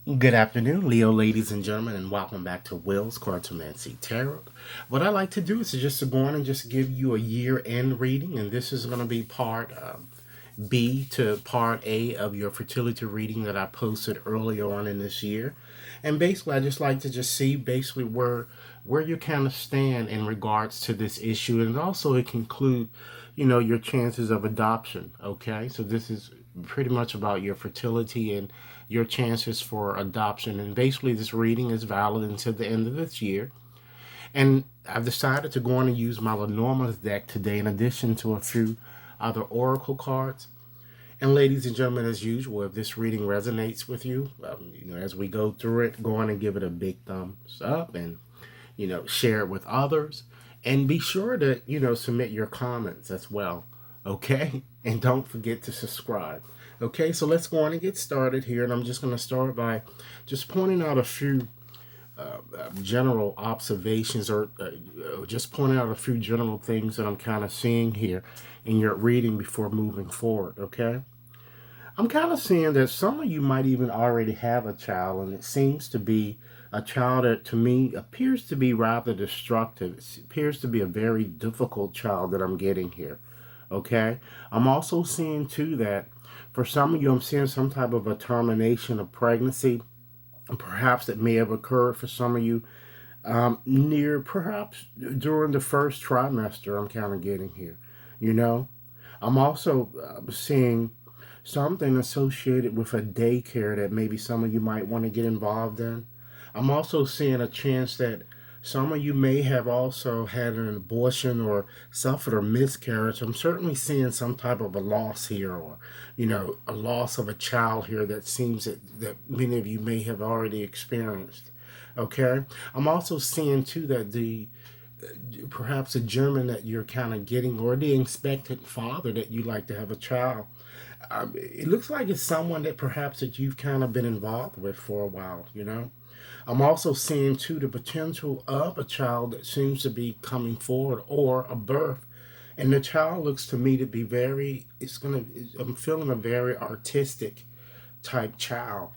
Good afternoon, Leo, ladies and gentlemen, and welcome back to Will's Cartomancy Tarot. What I like to do is just to go on and just give you a year-end reading, and this is going to be part B to part A of your fertility reading that I posted earlier on in this year. And basically, I just like to just see basically where you kind of stand in regards to this issue, and also it can include, your chances of adoption. Okay, so this is pretty much about your fertility and your chances for adoption. And basically, this reading is valid until the end of this year. And I've decided to go on and use my Lenormand's deck today, in addition to a few other oracle cards. And ladies and gentlemen, as usual, if this reading resonates with you, as we go through it, go on and give it a big thumbs up and, share it with others. And be sure to, submit your comments as well. Okay? And don't forget to subscribe. Okay, so let's go on and get started here. And I'm just going to start by just pointing out a few general observations or just pointing out a few general things that I'm kind of seeing here in your reading before moving forward. Okay? I'm kind of seeing that some of you might even already have a child, and it seems to be a child that to me appears to be rather destructive. It appears to be a very difficult child that I'm getting here. Okay? I'm also seeing too that for some of you, I'm seeing some type of a termination of pregnancy. Perhaps it may have occurred for some of you near perhaps during the first trimester. I'm kind of getting here. You know, I'm also seeing something associated with a daycare that maybe some of you might want to get involved in. I'm also seeing a chance that some of you may have also had an abortion or suffered a miscarriage. I'm certainly seeing some type of a loss here, or, a loss of a child here that seems that many of you may have already experienced. Okay? I'm also seeing, too, that the perhaps a German that you're kind of getting, or the expectant father that you like to have a child. It looks like it's someone that perhaps that you've kind of been involved with for a while. I'm also seeing too the potential of a child that seems to be coming forward, or a birth. And the child looks to me to be I'm feeling a very artistic type child.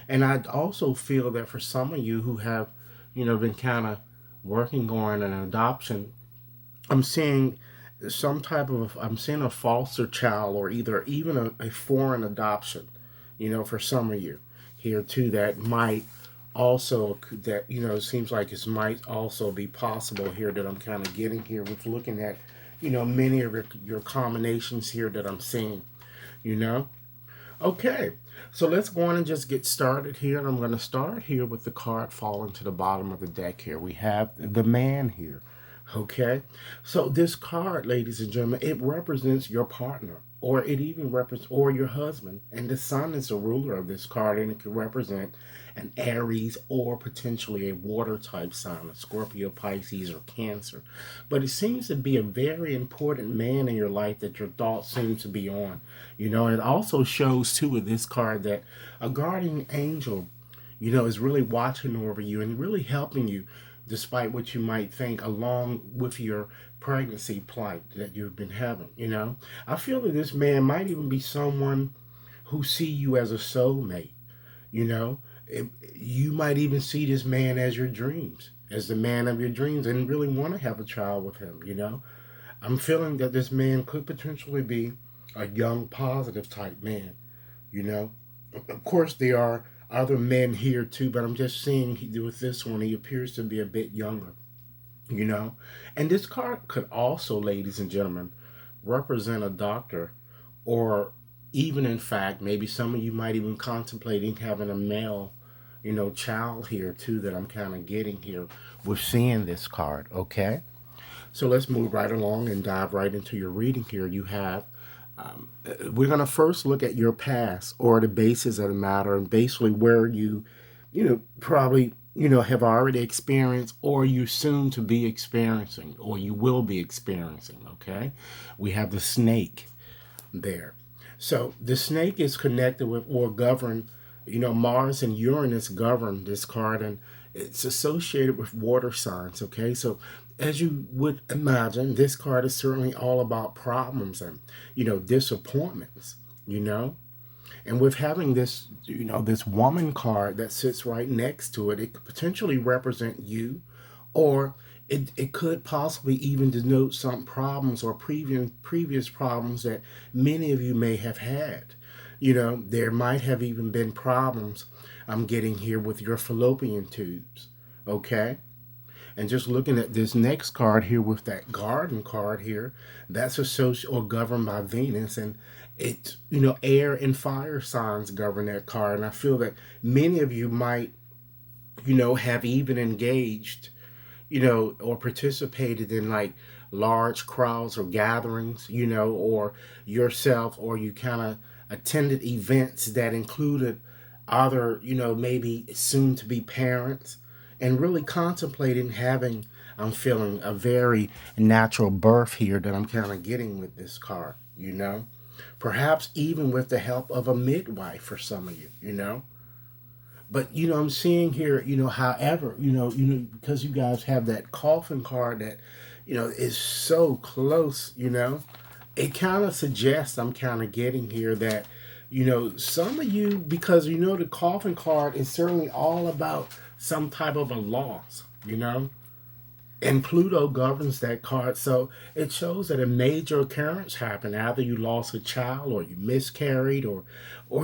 And I also feel that for some of you who have, been kind of working on an adoption, I'm seeing I'm seeing a foster child, or either even a foreign adoption, for some of you here too, that might also, that, it seems like it might also be possible here, that I'm kind of getting here with looking at, many of your combinations here that I'm seeing, you know. Okay, so let's go on and just get started here. And I'm going to start here with the card falling to the bottom of the deck here. We have the man here. Okay, so this card, ladies and gentlemen, it represents your partner, or it even represents, or your husband. And the sun is the ruler of this card, and it can represent an Aries, or potentially a water type sign, a Scorpio, Pisces, or Cancer. But it seems to be a very important man in your life that your thoughts seem to be on. And it also shows too with this card that a guardian angel, is really watching over you and really helping you, despite what you might think, along with your pregnancy plight that you've been having. I feel that this man might even be someone who see you as a soulmate. you know you might even see this man as your dreams, as the man of your dreams, and really want to have a child with him. I'm feeling that this man could potentially be a young positive type man. Of course there are other men here too, but I'm just seeing with this one, he appears to be a bit younger. And this card could also, ladies and gentlemen, represent a doctor, or even, in fact, maybe some of you might even contemplating having a male, child here too, that I'm kind of getting here with seeing this card. Okay, so let's move right along and dive right into your reading here. We're going to first look at your past, or the basis of the matter, and basically where probably, have already experienced, or you soon to be experiencing, or you will be experiencing. Okay, we have the snake there. So the snake is connected with, or govern, Mars and Uranus govern this card, and it's associated with water signs. Okay, so as you would imagine, this card is certainly all about problems and, disappointments. You know, And with having this, this woman card that sits right next to it, it could potentially represent you, or it could possibly even denote some problems or previous problems that many of you may have had. There might have even been problems I'm getting here with your fallopian tubes. Okay? And just looking at this next card here with that garden card here, that's associated or governed by Venus. And it's, air and fire signs govern that card. And I feel that many of you might, have even engaged, or participated in like large crowds or gatherings, or yourself, or you kind of attended events that included other, maybe soon to be parents, and really contemplating having, I'm feeling a very natural birth here that I'm kind of getting with this card. Perhaps even with the help of a midwife for some of you. But I'm seeing here, however, because you guys have that coffin card that, is so close, it kind of suggests I'm kind of getting here that, some of you, because the coffin card is certainly all about some type of a loss. And Pluto governs that card, so it shows that a major occurrence happened. Either you lost a child, or you miscarried, or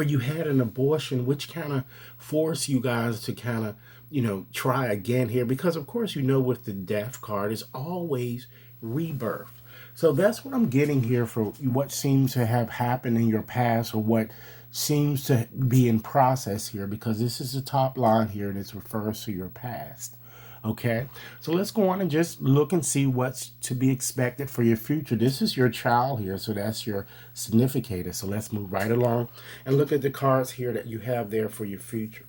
you had an abortion, which kind of forced you guys to kind of try again here. Because of course, with the death card is always rebirth. So that's what I'm getting here for what seems to have happened in your past, or what seems to be in process here, because this is the top line here and it refers to your past. Okay, so let's go on and just look and see what's to be expected for your future. This is your child here, so that's your significator. So let's move right along and look at the cards here that you have there for your future.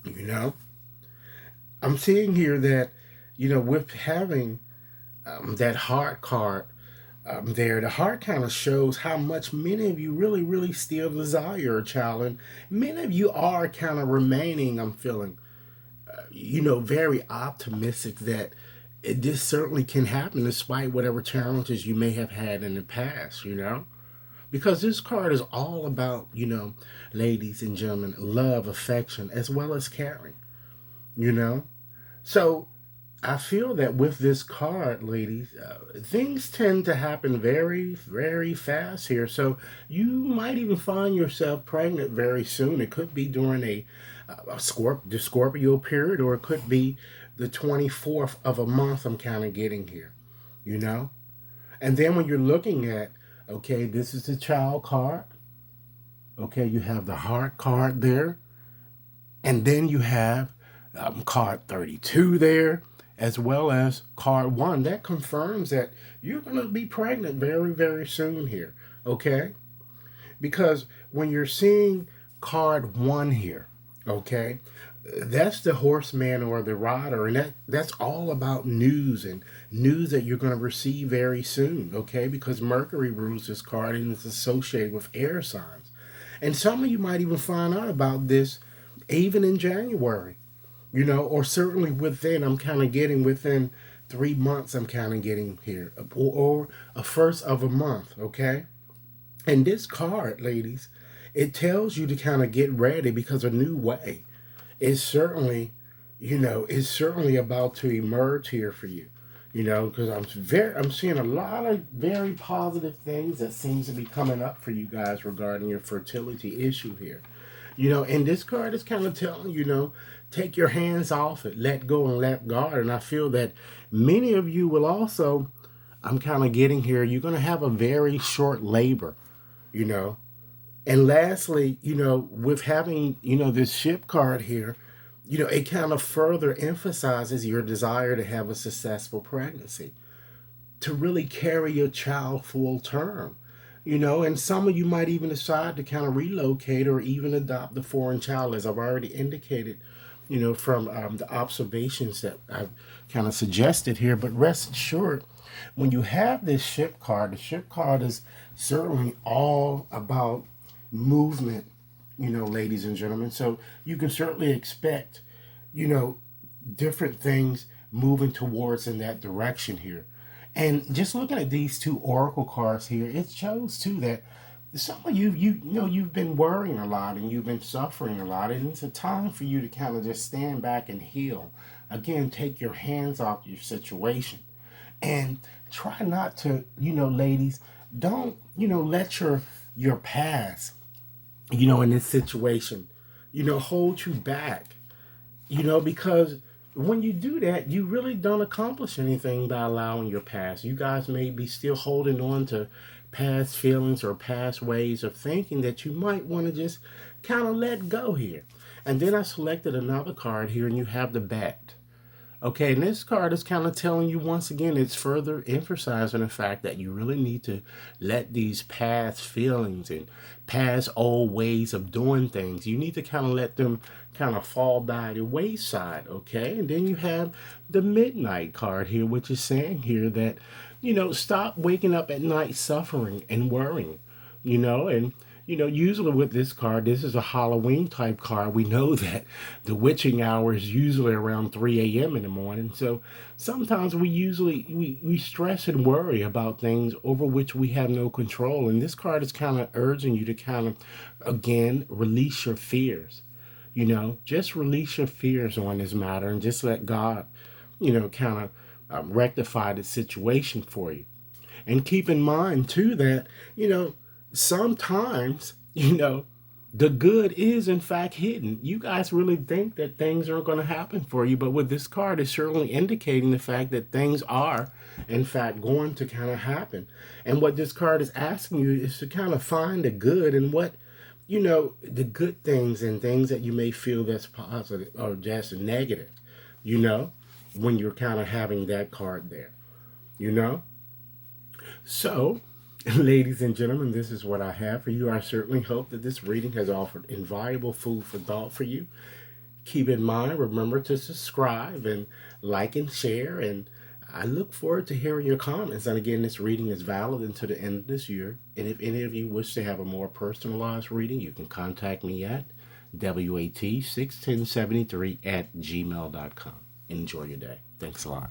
You know, I'm seeing here that, with having that heart card there, the heart kind of shows how much many of you really, really still desire a child. And many of you are kind of remaining, I'm feeling, very optimistic that this certainly can happen despite whatever challenges you may have had in the past. Because this card is all about, ladies and gentlemen, love, affection, as well as caring, you know? So I feel that with this card, ladies, things tend to happen very, very fast here. So you might even find yourself pregnant very soon. It could be during the Scorpio period, or it could be the 24th of a month. I'm kind of getting here, you know. And then when you're looking at, okay, this is the child card. Okay, you have the heart card there, and then you have card 32 there, as well as card 1. That confirms that you're going to be pregnant very, very soon here, okay? Because when you're seeing card 1 here, okay, that's the horseman or the rider, and that's all about news, and news that you're going to receive very soon, okay? Because Mercury rules this card and it's associated with air signs. And some of you might even find out about this even in January, or certainly within, I'm kind of getting within 3 months, I'm kind of getting here, or a first of a month, okay? And this card, ladies, it tells you to kind of get ready, because a new way is certainly, is certainly about to emerge here for you. Because I'm seeing a lot of very positive things that seems to be coming up for you guys regarding your fertility issue here. And this card is kind of telling take your hands off it, let go and let God. And I feel that many of you will also, I'm kind of getting here, you're going to have a very short labor, you know. And lastly, with having, this ship card here, it kind of further emphasizes your desire to have a successful pregnancy, to really carry your child full term. And some of you might even decide to kind of relocate or even adopt the foreign child, as I've already indicated, from the observations that I've kind of suggested here. But rest assured, when you have this ship card, the ship card is certainly all about movement, ladies and gentlemen. So you can certainly expect, different things moving towards in that direction here. And just looking at these two oracle cards here, it shows too that some of you you've been worrying a lot and you've been suffering a lot, and it's a time for you to kind of just stand back and heal. Again, take your hands off your situation and try not to, ladies, don't, let your past, in this situation, hold you back, because when you do that, you really don't accomplish anything by allowing your past. You guys may be still holding on to past feelings or past ways of thinking that you might want to just kind of let go here. And then I selected another card here, and you have the bat. Okay, and this card is kind of telling you once again, it's further emphasizing the fact that you really need to let these past feelings and past old ways of doing things, you need to kind of let them kind of fall by the wayside, okay? And then you have the Midnight card here, which is saying here that, stop waking up at night suffering and worrying, and usually with this card, this is a Halloween type card. We know that the witching hour is usually around 3 a.m. in the morning. So sometimes we stress and worry about things over which we have no control. And this card is kind of urging you to kind of, again, release your fears. Just release your fears on this matter and just let God, kind of rectify the situation for you. And keep in mind, too, that, sometimes, the good is in fact hidden. You guys really think that things aren't going to happen for you, but with this card, it's certainly indicating the fact that things are, in fact, going to kind of happen. And what this card is asking you is to kind of find the good in what, the good things and things that you may feel that's positive or just negative, you know, when you're kind of having that card there, you know? So, ladies and gentlemen, this is what I have for you. I certainly hope that this reading has offered invaluable food for thought for you. Keep in mind, remember to subscribe and like and share. And I look forward to hearing your comments. And again, this reading is valid until the end of this year. And if any of you wish to have a more personalized reading, you can contact me at WAT61073 at gmail.com. Enjoy your day. Thanks a lot.